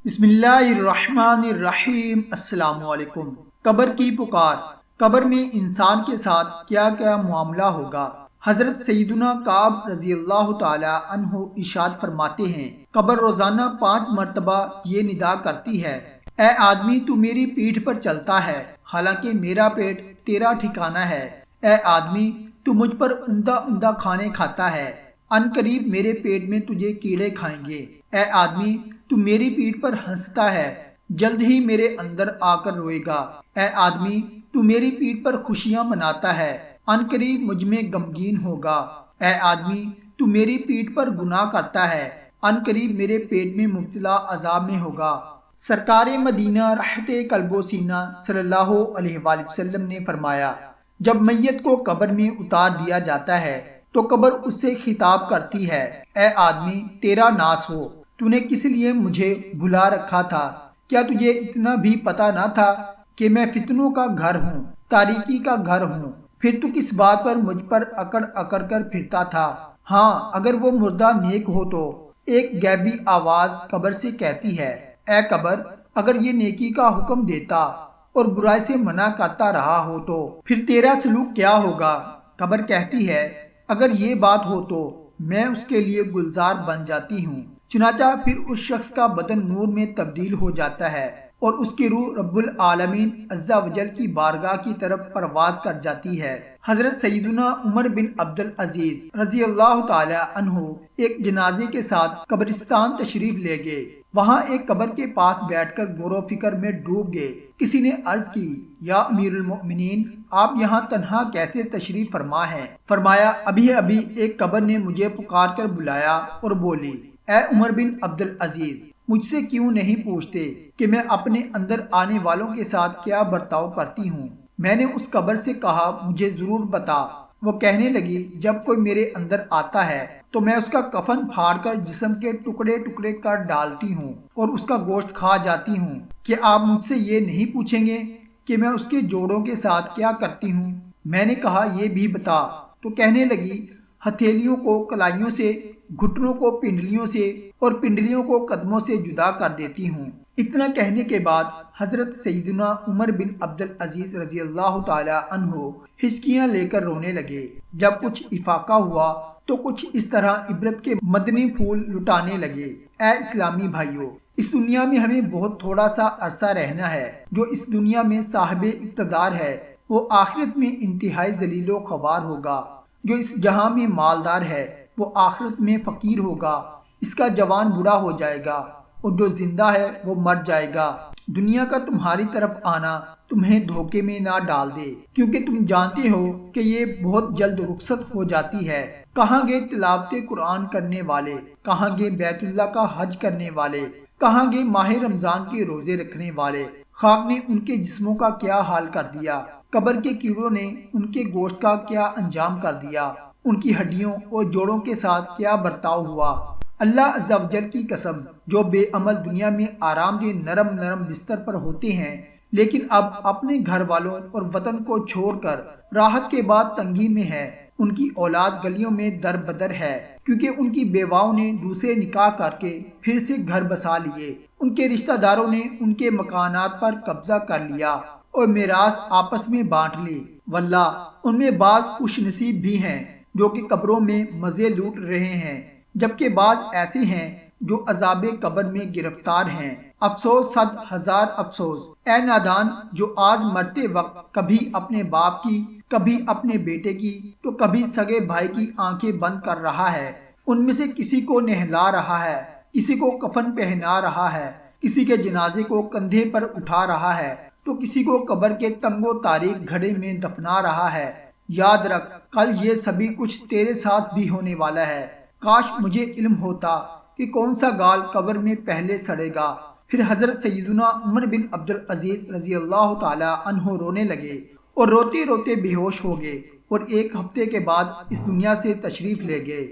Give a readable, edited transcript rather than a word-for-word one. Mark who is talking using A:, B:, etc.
A: بسم اللہ الرحمن الرحیم۔ السلام علیکم۔ قبر کی پکار۔ قبر میں انسان کے ساتھ کیا کیا معاملہ ہوگا؟ حضرت سیدنا کعب رضی اللہ تعالی عنہ ارشاد فرماتے ہیں، قبر روزانہ 5 مرتبہ یہ ندا کرتی ہے، اے آدمی تو میری پیٹھ پر چلتا ہے حالانکہ میرا پیٹ تیرا ٹھکانہ ہے۔ اے آدمی تو مجھ پر عمدہ عمدہ کھانے کھاتا ہے، ان قریب میرے پیٹ میں تجھے کیڑے کھائیں گے۔ اے آدمی تو میری پیٹھ پر ہنستا ہے، جلد ہی میرے اندر آ کر روئے گا۔ اے آدمی تو میری پیٹھ پر خوشیاں مناتا ہے، ان قریب مجھ میں غمگین ہوگا۔ اے آدمی تو میری پیٹھ پر گناہ کرتا ہے، ان قریب میرے پیٹ میں مبتلا عذاب میں ہوگا۔ سرکار مدینہ رحمت قلب و سینہ صلی اللہ علیہ وآلہ وسلم نے فرمایا، جب میت کو قبر میں اتار دیا جاتا ہے تو قبر اس سے خطاب کرتی ہے، اے آدمی تیرا ناس ہو، تو نے کس لیے مجھے بھلا رکھا تھا؟ کیا تجھے اتنا بھی پتا نہ تھا کہ میں فتنوں کا گھر ہوں، تاریکی کا گھر ہوں؟ پھر تو کس بات پر مجھ پر اکڑ اکڑ کر پھرتا تھا؟ ہاں اگر وہ مردہ نیک ہو تو ایک غیبی آواز قبر سے کہتی ہے، اے قبر اگر یہ نیکی کا حکم دیتا اور برائی سے منع کرتا رہا ہو تو پھر تیرا سلوک کیا ہوگا؟ قبر کہتی ہے، اگر یہ بات ہو تو میں اس کے لیے گلزار بن جاتی ہوں۔ چنانچہ پھر اس شخص کا بدن نور میں تبدیل ہو جاتا ہے اور اس کی روح رب العالمین عز و جل کی بارگاہ کی طرف پرواز کر جاتی ہے۔ حضرت سیدنا عمر بن عبد العزیز رضی اللہ تعالی عنہ ایک جنازے کے ساتھ قبرستان تشریف لے گئے۔ وہاں ایک قبر کے پاس بیٹھ کر غور و فکر میں ڈوب گئے۔ کسی نے عرض کی، یا امیر المؤمنین آپ یہاں تنہا کیسے تشریف فرما ہیں؟ فرمایا، ابھی ایک قبر نے مجھے پکار کر بلایا اور بولی، اے عمر بن عبد العزیز مجھ سے کیوں نہیں پوچھتے کہ میں اپنے اندر آنے والوں کے ساتھ کیا برتاؤ کرتی ہوں؟ میں نے اس قبر سے کہا، مجھے ضرور بتا۔ وہ کہنے لگی، جب کوئی میرے اندر آتا ہے تو میں اس کا کفن پھاڑ کر جسم کے ٹکڑے ٹکڑے کر ڈالتی ہوں اور اس کا گوشت کھا جاتی ہوں۔ کہ آپ مجھ سے یہ نہیں پوچھیں گے کہ میں اس کے جوڑوں کے ساتھ کیا کرتی ہوں؟ میں نے کہا، یہ بھی بتا۔ تو کہنے لگی، ہتھیلیوں کو کلائیوں سے، گھٹنوں کو پنڈلیوں سے اور پنڈلیوں کو قدموں سے جدا کر دیتی ہوں۔ اتنا کہنے کے بعد حضرت سیدنا عمر بن عبد العزیز رضی اللہ تعالی عنہ ہچکیاں لے کر رونے لگے۔ جب کچھ افاقہ ہوا تو کچھ اس طرح عبرت کے مدنی پھول لٹانے لگے۔ اے اسلامی بھائیوں، اس دنیا میں ہمیں بہت تھوڑا سا عرصہ رہنا ہے۔ جو اس دنیا میں صاحب اقتدار ہے وہ آخرت میں انتہائی ذلیل و خوار ہوگا۔ جو اس جہاں میں مالدار ہے وہ آخرت میں فقیر ہوگا۔ اس کا جوان بوڑھا ہو جائے گا اور جو زندہ ہے وہ مر جائے گا۔ دنیا کا تمہاری طرف آنا تمہیں دھوکے میں نہ ڈال دے، کیونکہ تم جانتے ہو کہ یہ بہت جلد رخصت ہو جاتی ہے۔ کہاں گئے تلاوت قرآن کرنے والے؟ کہاں گئے بیت اللہ کا حج کرنے والے؟ کہاں گئے ماہ رمضان کے روزے رکھنے والے؟ خاک نے ان کے جسموں کا کیا حال کر دیا؟ قبر کے کیڑوں نے ان کے گوشت کا کیا انجام کر دیا؟ ان کی ہڈیوں اور جوڑوں کے ساتھ کیا برتاؤ ہوا؟ اللہ عز و جل کی قسم، جو بے عمل دنیا میں آرام دہ نرم نرم بستر پر ہوتے ہیں لیکن اب اپنے گھر والوں اور وطن کو چھوڑ کر راحت کے بعد تنگی میں ہے، ان کی اولاد گلیوں میں در بدر ہے، کیونکہ ان کی بیواؤں نے دوسرے نکاح کر کے پھر سے گھر بسا لیے۔ ان کے رشتہ داروں نے ان کے مکانات پر قبضہ کر لیا اور میراث آپس میں بانٹ لی۔ واللہ ان میں بعض خوش نصیب بھی ہیں جو کہ قبروں میں مزے لوٹ رہے ہیں، جبکہ بعض ایسے ہیں جو عذاب قبر میں گرفتار ہیں۔ افسوس، 100,000 افسوس، اے نادان جو آج مرتے وقت کبھی اپنے باپ کی، کبھی اپنے بیٹے کی تو کبھی سگے بھائی کی آنکھیں بند کر رہا ہے۔ ان میں سے کسی کو نہلا رہا ہے، کسی کو کفن پہنا رہا ہے، کسی کے جنازے کو کندھے پر اٹھا رہا ہے تو کسی کو قبر کے تنگ و تاریک گھڑے میں دفنا رہا ہے۔ یاد رکھ، کل یہ سبھی کچھ تیرے ساتھ بھی ہونے والا ہے۔ کاش مجھے علم ہوتا کہ کون سا گال قبر میں پہلے سڑے گا۔ پھر حضرت سیدنا عمر بن عبد العزیز رضی اللہ تعالی عنہ رونے لگے اور روتے روتے بے ہوش ہو گئے اور 1 ہفتے کے بعد اس دنیا سے تشریف لے گئے۔